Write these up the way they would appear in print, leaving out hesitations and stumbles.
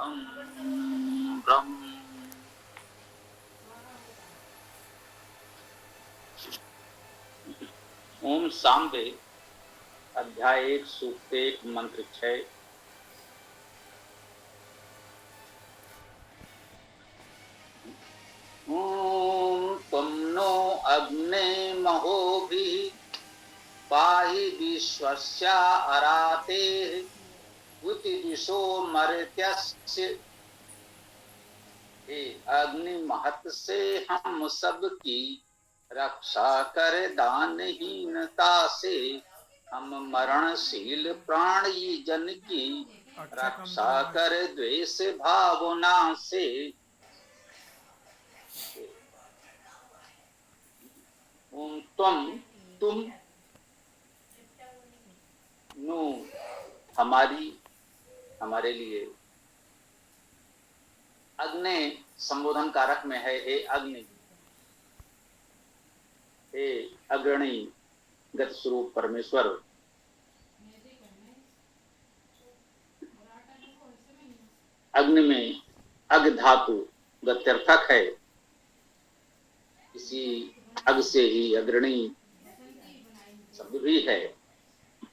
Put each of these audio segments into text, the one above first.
अहं ब्रह्म। ओम सांबे अध्याय 1 सूक्त 1 मंत्र 6। ओम त्वं नो अग्ने महोभिः पाहि विश्वस्य अरातेः उत दिशो मर्त्यस्य। हे अग्नि महत से हम सब की रक्षा कर, दानहीनता से हम मरणशील प्राणी जन की रक्षा कर, द्वेष भावना से। ओम तुम नु हमारे लिए। अग्नि संबोधन कारक में है, हे अग्नि, हे अग्रणी गत स्वरूप परमेश्वर। अग्नि में अग धातु गत्यर्थक है, इसी अग से ही अग्रणी शब्द भी है।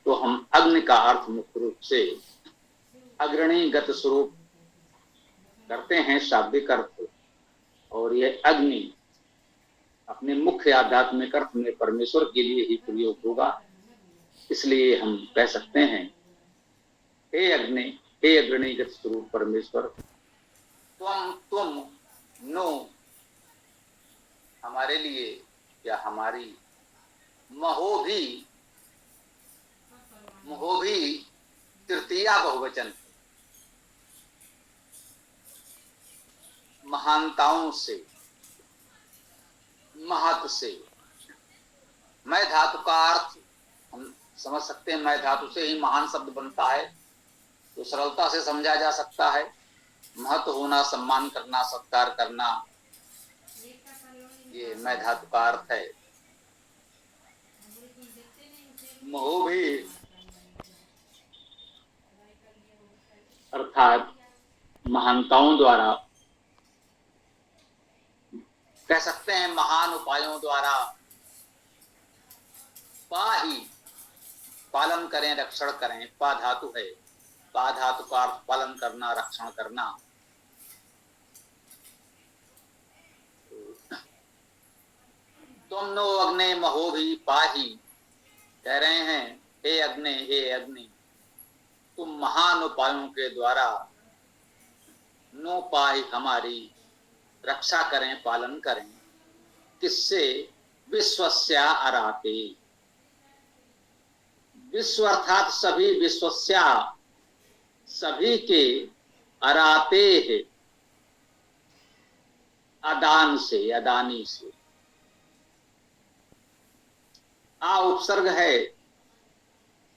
तो हम अग्नि का अर्थ मुख्य रूप से अग्रणी गत स्वरूप करते हैं, शाब्दिक अर्थ। और यह अग्नि अपने मुख्य आध्यात्मिक अर्थ में परमेश्वर के लिए ही प्रयोग होगा। इसलिए हम कह सकते हैं, हे अग्नि, हे अग्रणीगत स्वरूप परमेश्वर, तुम नो हमारे लिए या हमारी, महोभी तृतीया बहुवचन, महानताओं से, महत से। मैं धातु का अर्थ हम समझ सकते हैं, मैं धातु से ही महान शब्द बनता है, तो सरलता से समझा जा सकता है। महत होना, सम्मान करना, सत्कार करना, ये मैं धातु का अर्थ है। महोभी अर्थात महानताओं द्वारा, कह सकते हैं महान उपायों द्वारा। पाही पालन करें, रक्षण करें, पा धातु है, पा धातु का अर्थ पालन करना, रक्षण करना। तुम नो अग्ने महोभी पाही, कह रहे हैं, हे अग्नि, हे अग्नि, तुम महान उपायों के द्वारा नो पाही हमारी रक्षा करें, पालन करें। किससे? विश्वस्या अराते। विश्व अर्थात सभी, विश्वस्या सभी के, अराते है अदान से, अदानी से। आ उपसर्ग है,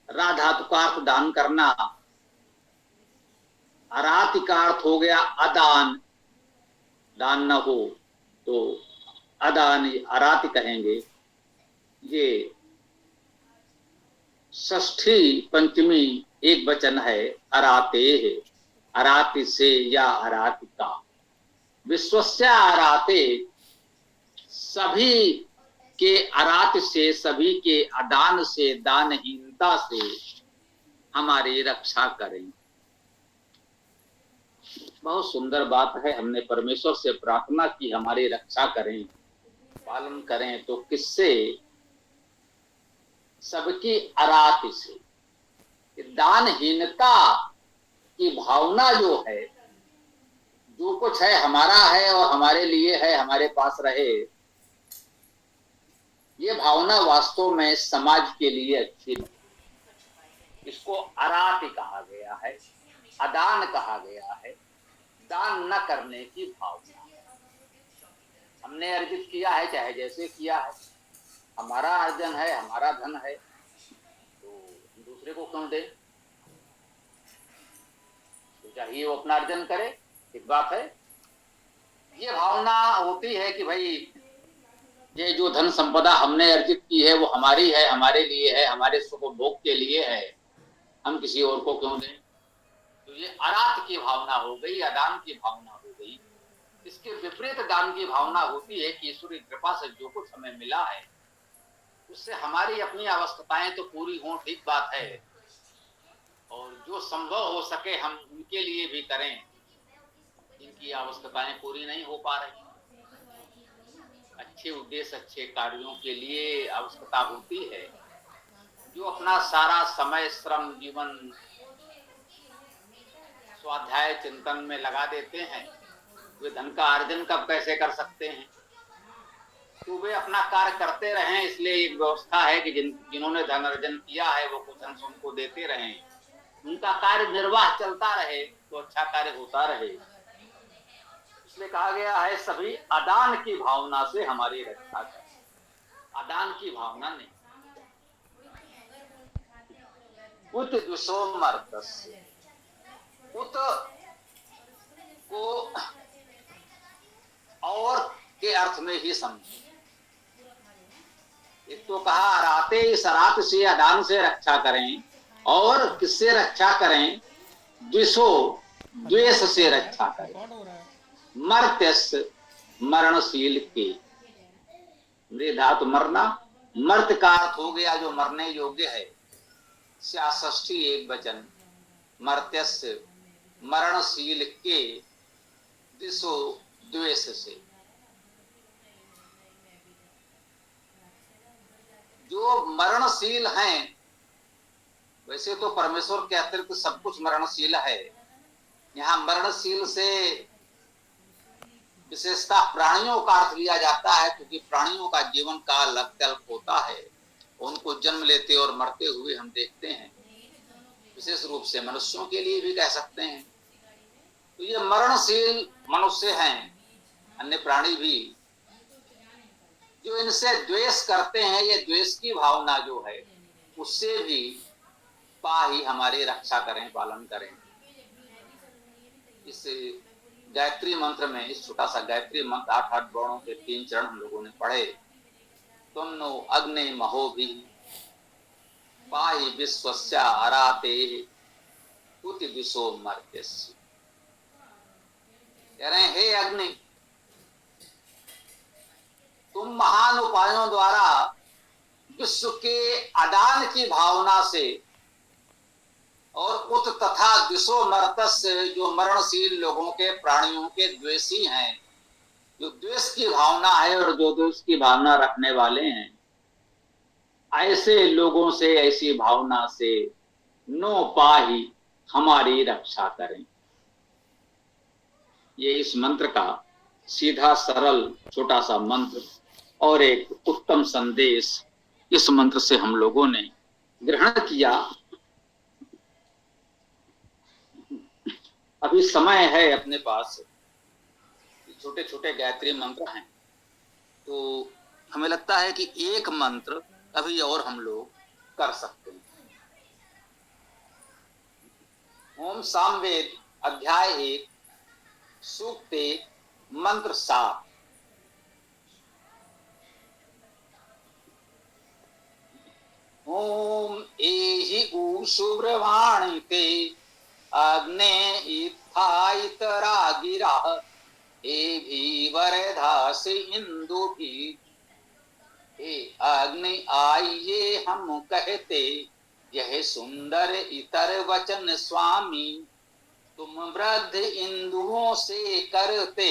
रा धातु का अर्थ दान करना। अराति का अर्थ हो गया अदान, दान न हो तो अदान, अराति कहेंगे। ये षष्ठी पंचमी एक वचन है, अराते है, अराति से या अराति का। विश्वस्या अराते, सभी के अरात से, सभी के अदान से, दानहीनता से हमारी रक्षा करें। बहुत सुंदर बात है। हमने परमेश्वर से प्रार्थना की हमारी रक्षा करें, पालन करें। तो किससे? सबकी अरात से। दानहीनता की भावना जो है, जो कुछ है हमारा है और हमारे लिए है, हमारे पास रहे, ये भावना वास्तव में समाज के लिए अच्छी नहीं। इसको अराति कहा गया है, अदान कहा गया है, दान न करने की भावना। हमने अर्जित किया है, चाहे जैसे किया है, हमारा अर्जन है, हमारा धन है, तो दूसरे को क्यों दे? तो चाहिए वो अपना अर्जन करे, एक बात है। ये भावना होती है कि भाई ये जो धन संपदा हमने अर्जित की है वो हमारी है, हमारे लिए है, हमारे सुख भोग के लिए है, हम किसी और को क्यों दें? तो ये अरात की भावना हो गई, अदान की भावना हो गई। इसके विपरीत दान की भावना होती है कि ईश्वरी कृपा से जो कुछ हमें मिला है उससे हमारी अपनी आवश्यकताएं तो पूरी हों, ठीक बात है, और जो संभव हो सके हम उनके लिए भी करें जिनकी आवश्यकताएं पूरी नहीं हो पा रही। अच्छे उद्देश्य, अच्छे कार्यों के लिए आवश्यकता होती है। जो अपना सारा समय, श्रम, जीवन स्वाध्याय चिंतन में लगा देते हैं, वे धन का अर्जन कब कैसे कर सकते हैं? तो वे अपना कार्य करते रहें। इसलिए एक व्यवस्था है कि जिन्होंने धन अर्जन किया है वो कुछ अंश उनको देते रहें, उनका कार्य निर्वाह चलता रहे तो अच्छा कार्य होता रहे। इसलिए कहा गया है सभी अदान की भावना से हमारी रक्षा करें, अदान की भावना नहीं। उत द्विषोमर्तस्य, उत को और के अर्थ में ही समझे। एक तो कहा अराते, इस अरात से, अदान से रक्षा करें, और किससे रक्षा करें? द्विषो, द्वेष से रक्षा करें। मर्त्यस्य, मरणशील के, धातु मरना, मर्त का अर्थ हो गया जो मरने योग्य है। षष्ठी एक वचन, मर्त्यस्य, मरणशील के, द्विषो, द्वेष से। जो मरणशील हैं, वैसे तो परमेश्वर के अतिरिक्त सब कुछ मरणशील है। यहाँ मरणशील से विशेषता प्राणियों का अर्थ लिया जाता है, क्योंकि प्राणियों का जीवन काल अत्यल्प होता है, उनको जन्म लेते और मरते हुए हम देखते हैं। विशेष रूप से मनुष्यों के लिए भी कह सकते हैं। तो ये मरणशील मनुष्य हैं, अन्य प्राणी भी। जो इनसे द्वेष करते हैं, ये द्वेष की भावना जो है उससे भी पाही हमारी रक्षा करें, पालन करें। इस गायत्री मंत्र में, इस छोटा सा गायत्री मंत्र 8 वर्णों के 3 चरण हम लोगों ने पढ़े। तुम नो अग्नि महो भी पाही विश्वस्या अराते उति विशो मर्त्यस्य। कह रहे हैं हे अग्नि, तुम महान उपायों द्वारा विश्व के अदान की भावना से और उत तथा दिशो मर्तस्य, जो मरणशील लोगों के, प्राणियों के द्वेषी हैं, जो द्वेष की भावना है और जो द्वेष की भावना रखने वाले हैं, ऐसे लोगों से, ऐसी भावना से नो पाही हमारी रक्षा करें। ये इस मंत्र का सीधा सरल छोटा सा मंत्र और एक उत्तम संदेश इस मंत्र से हम लोगों ने ग्रहण किया। अभी समय है अपने पास, छोटे छोटे गायत्री मंत्र हैं, तो हमें लगता है कि एक मंत्र अभी और हम लोग कर सकते हैं। ओम सामवेद अध्याय 1 सूक्त 1 मंत्र 7। ओम एहि ऊशुब्रवाणी ते अग्ने इत्थाइतरा गिरा एभि वरदासि इंदु भी। हे अग्नि आइए हम कहते, यह सुंदर इतर वचन स्वामी, तुम वृद्ध इंदुओं से करते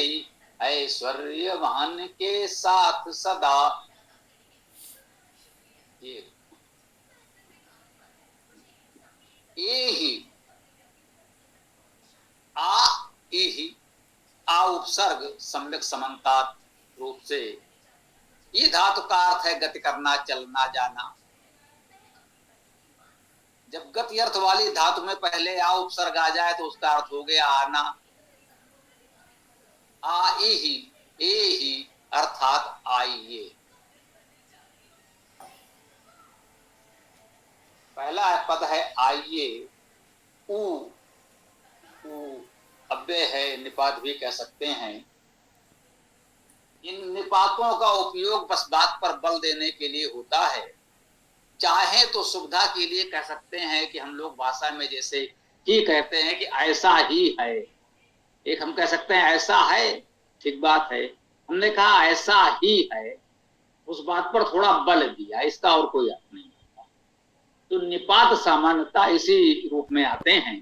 ऐश्वर्यवान के साथ सदा। एहि आ उपसर्ग सम्यक समन्तात रूप से, ये धातु का अर्थ है गति करना, चलना, जाना। जब गति अर्थ वाली धातु में पहले आ उपसर्ग आ जाए तो उसका अर्थ हो गया आना। आइहि, एहि अर्थात आइए। पहला पद है आइए, ऊ अव्यय है, निपात भी कह सकते हैं। इन निपातों का उपयोग बस बात पर बल देने के लिए होता है। चाहे तो सुविधा के लिए कह सकते हैं कि हम लोग भाषा में जैसे ही कहते हैं कि ऐसा ही है। एक हम कह सकते हैं ऐसा है, ठीक बात है। हमने कहा ऐसा ही है, उस बात पर थोड़ा बल दिया, इसका और कोई अर्थ नहीं। तो निपात सामान्यता इसी रूप में आते हैं।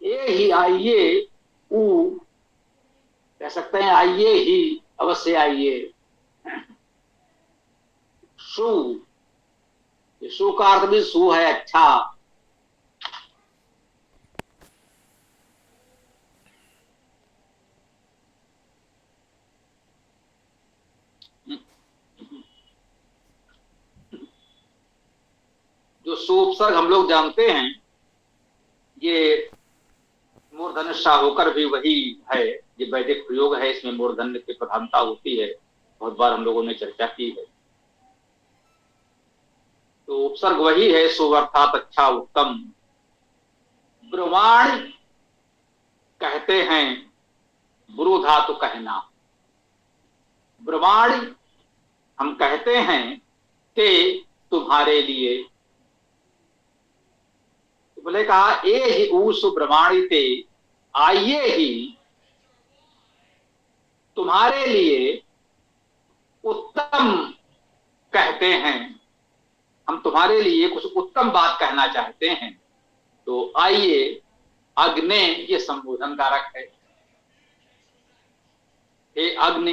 ये ही आइए, ऊ कह सकते हैं आइए ही, अवश्य आइए। सु, सु का अर्थ भी सु है, अच्छा। जो सु उपसर्ग हम लोग जानते हैं, ये मूर्धन्य सा होकर भी वही है। ये वैदिक प्रयोग है, इसमें मूर्धन्य की प्रधानता होती है, बहुत बार हम लोगों ने चर्चा की है। तो उपसर्ग वही है, सु अर्थात अच्छा, उत्तम। ब्रुवाण कहते हैं, ब्रू धातु कहना। ब्रुवाण हम कहते हैं कि तुम्हारे लिए। तो बोले कहा ए ही ऊस ब्रह्माणिते, आइए ही तुम्हारे लिए उत्तम कहते हैं। हम तुम्हारे लिए कुछ उत्तम बात कहना चाहते हैं। तो आइए, अग्नि ये संबोधन कारक है। हे अग्नि,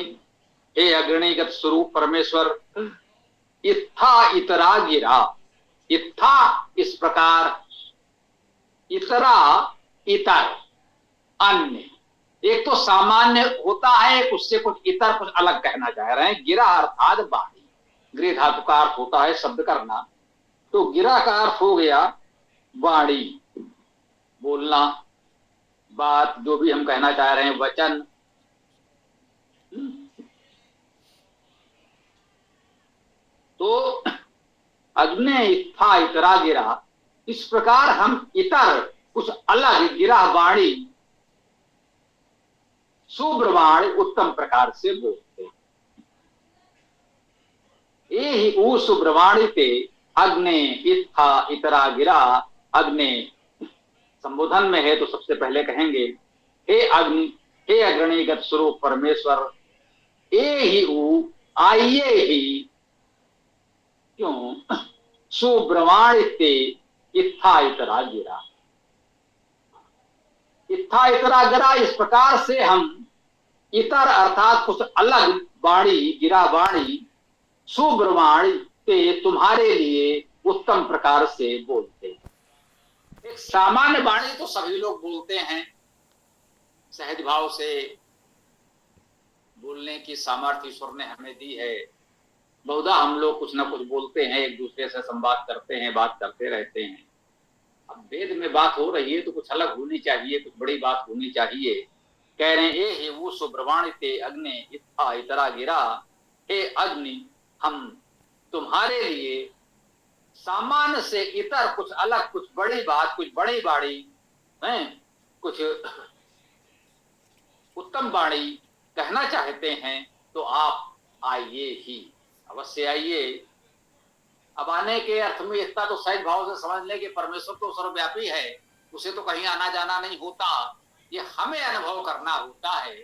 हे अग्निगत स्वरूप परमेश्वर। इत्था इतरा गिरा, इत्था इस प्रकार, इतरा इतर अन्य। एक तो सामान्य होता है, एक उससे कुछ इतर, कुछ अलग कहना चाह रहे हैं। गिरा अर्थात वाणी, गृह धातु का अर्थ होता है शब्द करना। तो गिरा का अर्थ हो गया वाणी, बोलना, बात, जो भी हम कहना चाह रहे हैं, वचन। तो अग्नि इत्था इतरा गिरा, इस प्रकार हम इतर कुछ अलग गिरा वाणी, सुब्रवाण उत्तम प्रकार से बोलते हैं। ये ही ऊ सुब्रवाणिते अग्नि इत्था इतरा गिरा। अग्नि संबोधन में है, तो सबसे पहले कहेंगे हे अग्नि, हे अग्निगत स्वरूप परमेश्वर। ए ही ऊ, आइए ही, क्यों, सुब्रवाणिते इत्था इतरा गिरा। इत्था इतरा गिरा, इस प्रकार से हम इतर अर्थात कुछ अलग वाणी, गिरा वाणी, सुब्रवाणी ते तुम्हारे लिए उत्तम प्रकार से बोलते। एक सामान्य वाणी तो सभी लोग बोलते हैं, सहज भाव से बोलने की सामर्थ्य ईश्वर ने हमें दी है। बहुधा हम लोग कुछ ना कुछ बोलते हैं, एक दूसरे से संवाद करते हैं, बात करते रहते हैं। अब वेद में बात हो रही है तो कुछ अलग होनी चाहिए, कुछ बड़ी बात होनी चाहिए। कह रहे हैं ए हे वो सुब्रवाणिते अग्नि इत्था इतरा गिरा। हे अग्नि, हम तुम्हारे लिए सामान्य से इतर कुछ अलग, कुछ बड़ी बात, कुछ बड़ी बाड़ी है, कुछ उत्तम वाणी कहना चाहते हैं। तो आप आइए ही, अवश्य आइए। अब आने के अर्थ में इतना तो सहज भाव से समझ लें कि परमेश्वर तो सर्वव्यापी है, उसे तो कहीं आना जाना नहीं होता। ये हमें अनुभव करना होता है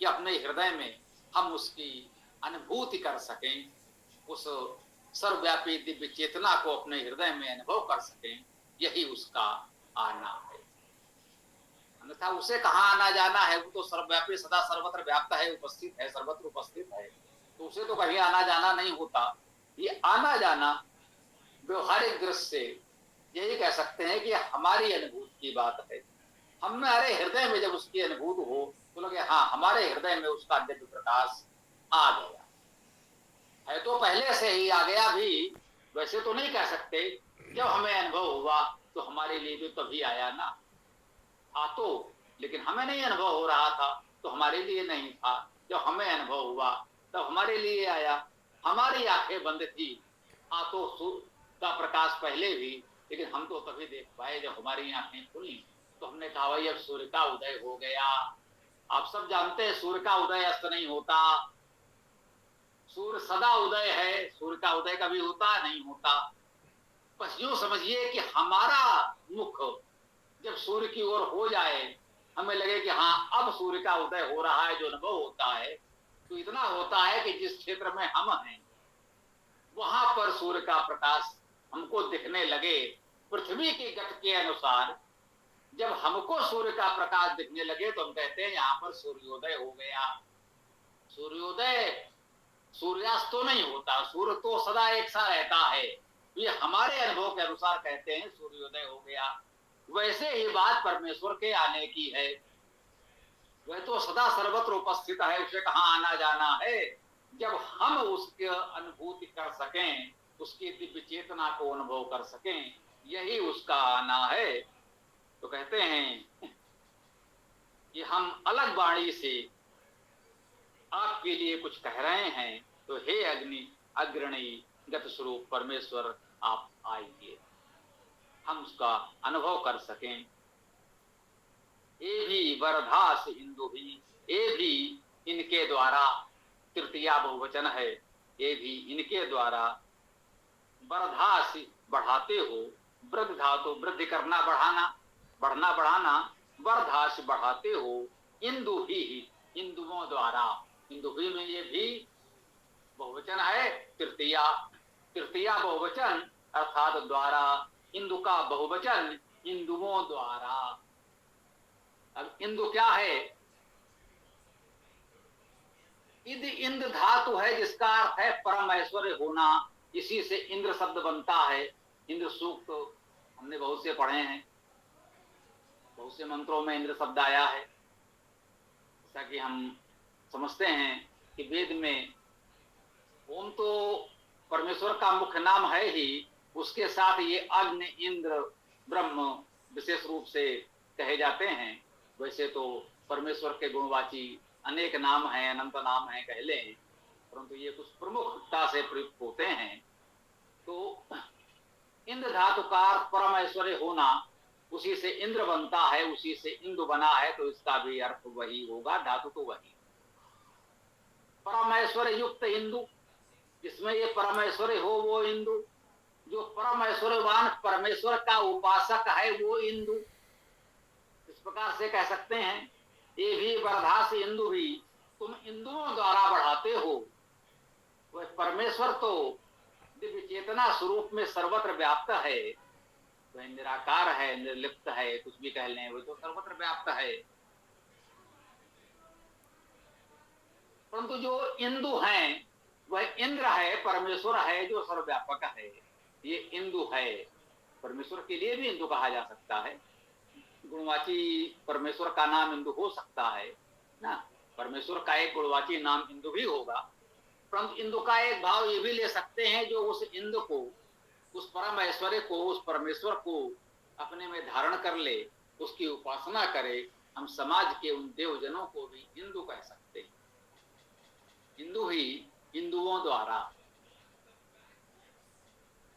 कि अपने हृदय में हम उसकी अनुभूति कर सकें, उस सर्वव्यापी दिव्य चेतना को अपने हृदय में अनुभव कर सकें। यही उसका आना है, अन्यथा उसे कहाँ आना जाना है। वो तो सर्वव्यापी, सदा सर्वत्र व्याप्त है, उपस्थित है, सर्वत्र उपस्थित है, तो उसे तो कहीं आना जाना नहीं होता। ये आना जाना व्यवहारिक दृष्टि से यही कह सकते हैं कि हमारी अनुभूति की बात है। हमारे हृदय में जब उसकी अनुभूति हो तो लगे हाँ, हमारे हृदय में उसका दिव्य प्रकाश आ गया है। तो पहले से ही आ गया भी, वैसे तो नहीं कह सकते। जब हमें अनुभव हुआ तो हमारे लिए भी तभी आया ना, था तो, लेकिन हमें नहीं अनुभव हो रहा था तो हमारे लिए नहीं था। जब हमें अनुभव हुआ तब हमारे लिए आया। हमारी आंखें बंद थी, हाँ, तो सूर्य का प्रकाश पहले भी, लेकिन हम तो तभी देख पाए जब हमारी आंखें खुली। तो हमने कहा भाई अब सूर्य का उदय हो गया। आप सब जानते हैं सूर्य का उदय अस्त नहीं होता, सूर्य सदा उदय है। सूर्य का उदय कभी होता नहीं होता। बस यूं समझिए कि हमारा मुख जब सूर्य की ओर हो जाए, हमें लगे कि हाँ अब सूर्य का उदय हो रहा है, जो अनुभव होता है तो इतना होता है कि जिस क्षेत्र में हम हैं वहां पर सूर्य का प्रकाश हमको दिखने लगे। पृथ्वी की गति के अनुसार जब हमको सूर्य का प्रकाश दिखने लगे तो हम कहते हैं यहां पर सूर्योदय हो गया। सूर्योदय सूर्यास्त तो नहीं होता, सूर्य तो सदा एक सा रहता है। ये हमारे अनुभव के अनुसार कहते हैं सूर्योदय हो गया। वैसे ही बात परमेश्वर के आने की है। वह तो सदा सर्वत्र उपस्थित है, उसे कहां आना जाना है। जब हम उसकी अनुभूति कर सकें, उसकी दिव्य चेतना को अनुभव कर सकें, यही उसका आना है। तो कहते हैं कि हम अलग वाणी से आपके लिए कुछ कह रहे हैं, तो हे अग्नि अग्रणी गत स्वरूप परमेश्वर आप आइए, हम उसका अनुभव कर सकें। ये भी वरदास इंदु भी, ये भी इनके द्वारा, तृतीया बहुवचन है, ये भी इनके द्वारा वरदास बढ़ाते हो। वृद्ध धातु वृद्धि करना, बढ़ाना, बढ़ना, बढ़ाना, वरदास बढ़ाते हो। इंदु भी, इंदुओं द्वारा, इंदु भी में ये भी बहुवचन है, तृतीया, तृतीया बहुवचन अर्थात द्वारा, इंदु का बहुवचन इंदुओं द्वारा। अब इंदु क्या है? इद इंद्र धातु है जिसका अर्थ है परम ऐश्वर्य होना। इसी से इंद्र शब्द बनता है। इंद्र सूक्त तो हमने बहुत से पढ़े हैं, बहुत से मंत्रों में इंद्र शब्द आया है। जैसा कि हम समझते हैं कि वेद में ओम तो परमेश्वर का मुख्य नाम है ही, उसके साथ ये अग्नि, इंद्र, ब्रह्म विशेष रूप से कहे जाते हैं। वैसे तो परमेश्वर के गुणवाची अनेक नाम हैं, अनंत नाम हैं कह लें, परंतु ये कुछ प्रमुखता से प्रयुक्त होते हैं। तो इंद्र धातु का परम ऐश्वर्य होना, उसी से इंद्र बनता है, उसी से इंदु बना है, तो इसका भी अर्थ वही होगा, धातु तो वही। परम ऐश्वर्य युक्त इंदु, जिसमें ये परमेश्वर हो वो इंदु, जो परम ऐश्वर्यवान परमेश्वर का उपासक है वो इंदु। इस प्रकार से कह सकते हैं, ये भी वरदास इंदु भी, तुम इंदुओं द्वारा बढ़ाते हो। वह परमेश्वर तो दिव्य चेतना स्वरूप में सर्वत्र व्याप्त है, वह निराकार है, निर्लिप्त है, कुछ भी कह लें, वह तो सर्वत्र व्याप्त है। परंतु जो इंदु हैं वह इंद्र है, परमेश्वर है जो सर्वव्यापक है। ये इंदु है, परमेश्वर के लिए भी इंदु कहा जा सकता है। गुणवाची परमेश्वर का नाम इंदु हो सकता है ना, परमेश्वर का एक गुणवाची नाम इंदु भी होगा। परंतु इंदु का एक भाव ये भी ले सकते हैं, जो उस इंदु को, उस परम ऐश्वर्य को, उस परमेश्वर को अपने में धारण कर ले, उसकी उपासना करे। हम समाज के उन देवजनों को भी इंदु कह सकते हैं। इंदु ही इंदुओं द्वारा,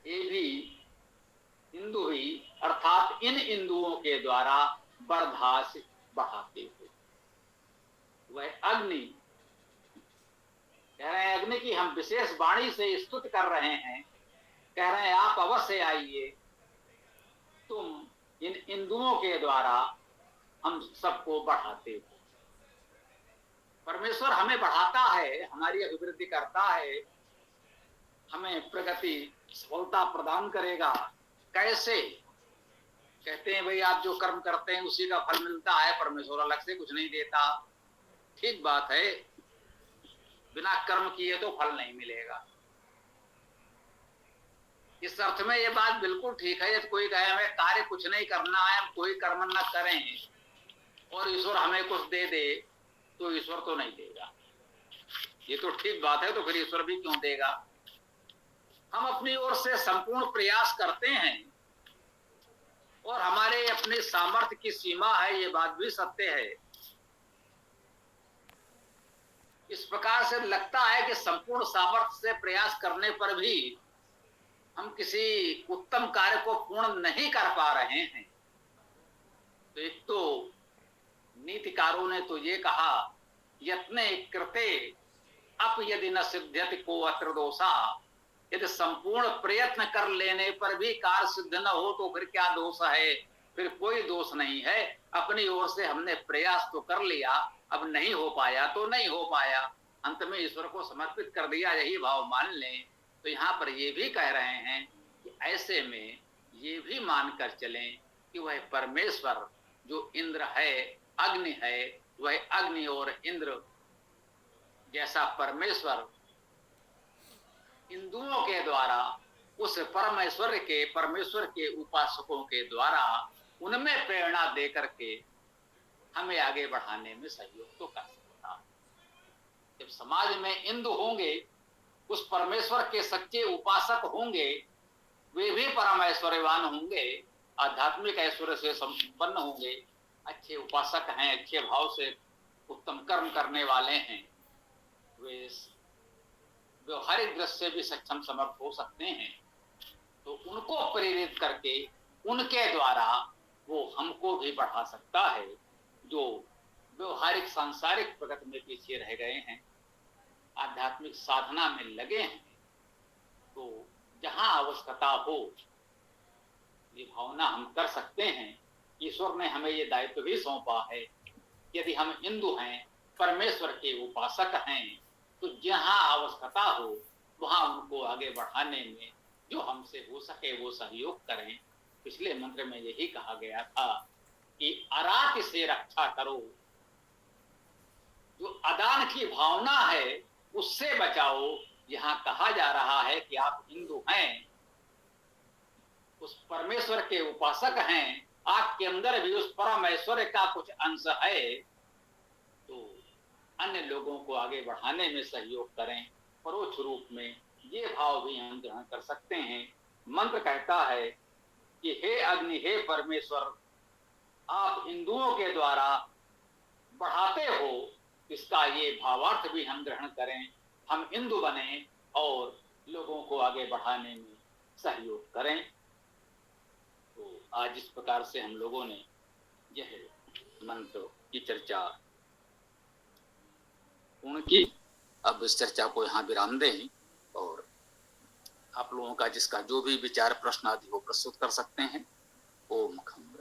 ये भी इंदु ही अर्थात इन इंदुओं के द्वारा बर्धास बढ़ाते हो। वह अग्नि, कह रहे हैं अग्नि की हम विशेष वाणी से स्तुति कर रहे हैं, कह रहे हैं आप अवश्य आइए, तुम इन इंदुओं के द्वारा हम सबको बढ़ाते हो। परमेश्वर हमें बढ़ाता है, हमारी अभिवृद्धि करता है, हमें प्रगति सफलता प्रदान करेगा। कैसे? कहते हैं भाई आप जो कर्म करते हैं उसी का फल मिलता है, परमेश्वर अलग से कुछ नहीं देता। ठीक बात है, बिना कर्म किए तो फल नहीं मिलेगा। इस अर्थ में ये बात बिल्कुल ठीक है। यदि कोई कहे हमें कार्य कुछ नहीं करना है, हम कोई कर्म न करें और ईश्वर हमें कुछ दे दे, तो ईश्वर तो नहीं देगा। ये तो ठीक बात है, तो फिर ईश्वर भी क्यों देगा? हम अपनी ओर से संपूर्ण प्रयास करते हैं और हमारे अपने सामर्थ्य की सीमा है, ये बात भी सत्य है। इस प्रकार से लगता है कि संपूर्ण सामर्थ्य से प्रयास करने पर भी हम किसी उत्तम कार्य को पूर्ण नहीं कर पा रहे हैं। तो एक तो नीतिकारों ने तो ये कहा, यत्ने कृते अप यदि न सिद्ध्यति को अत्र दोषा, यदि संपूर्ण प्रयत्न कर लेने पर भी कार्य सिद्ध न हो तो फिर क्या दोष है? फिर कोई दोष नहीं है। अपनी ओर से हमने प्रयास तो कर लिया, अब नहीं हो पाया तो नहीं हो पाया, अंत में ईश्वर को समर्पित कर दिया, यही भाव मान लें। तो यहाँ पर ये भी कह रहे हैं कि ऐसे में ये भी मानकर चलें कि वह परमेश्वर जो इंद्र है, अग्नि है, वह अग्नि और इंद्र जैसा परमेश्वर हिंदुओं के द्वारा उस परमेश्वर के उपासकों के द्वारा उनमें प्रेरणा दे करके हमें आगे बढ़ाने में सहयोग तो कर सकता। जब समाज में हिंदू होंगे, उस परमेश्वर के सच्चे उपासक होंगे, वे भी परमेश्वरवान होंगे, आध्यात्मिक ऐश्वर्य से संपन्न होंगे, अच्छे उपासक हैं, अच्छे भाव से उत्तम कर्म करने वाले हैं, वे व्यवहारिक दृष्टि से भी सक्षम समर्थ हो सकते हैं। तो उनको प्रेरित करके उनके द्वारा वो हमको भी बढ़ा सकता है, जो व्यवहारिक सांसारिक प्रगति में पीछे रह गए हैं, आध्यात्मिक साधना में लगे हैं। तो जहां आवश्यकता हो ये भावना हम कर सकते हैं। ईश्वर ने हमें ये दायित्व भी सौंपा है, यदि हम हिंदू हैं, परमेश्वर के उपासक हैं, तो जहां आवश्यकता हो वहां उनको आगे बढ़ाने में जो हमसे हो सके वो सहयोग करें। पिछले मंत्र में यही कहा गया था कि अरात से रक्षा करो, जो अदान की भावना है उससे बचाओ। यहां कहा जा रहा है कि आप हिंदू हैं, उस परमेश्वर के उपासक हैं, आपके अंदर भी उस परमेश्वर का कुछ अंश है, तो अन्य लोगों को आगे बढ़ाने में सहयोग करें। परोक्ष रूप में ये भाव भी हम ग्रहण कर सकते हैं। मंत्र कहता है कि हे अग्नि, हे परमेश्वर, आप हिंदुओं के द्वारा बढ़ाते हो, इसका ये भावार्थ भी हम ग्रहण करें, हम हिंदू बने और लोगों को आगे बढ़ाने में सहयोग करें। तो आज इस प्रकार से हम लोगों ने यह मंत्र की चर्चा पूर्ण की। अब इस चर्चा को यहाँ विराम दें और आप लोगों का जिसका जो भी विचार प्रश्न आदि हो प्रस्तुत कर सकते हैं। ओम खम।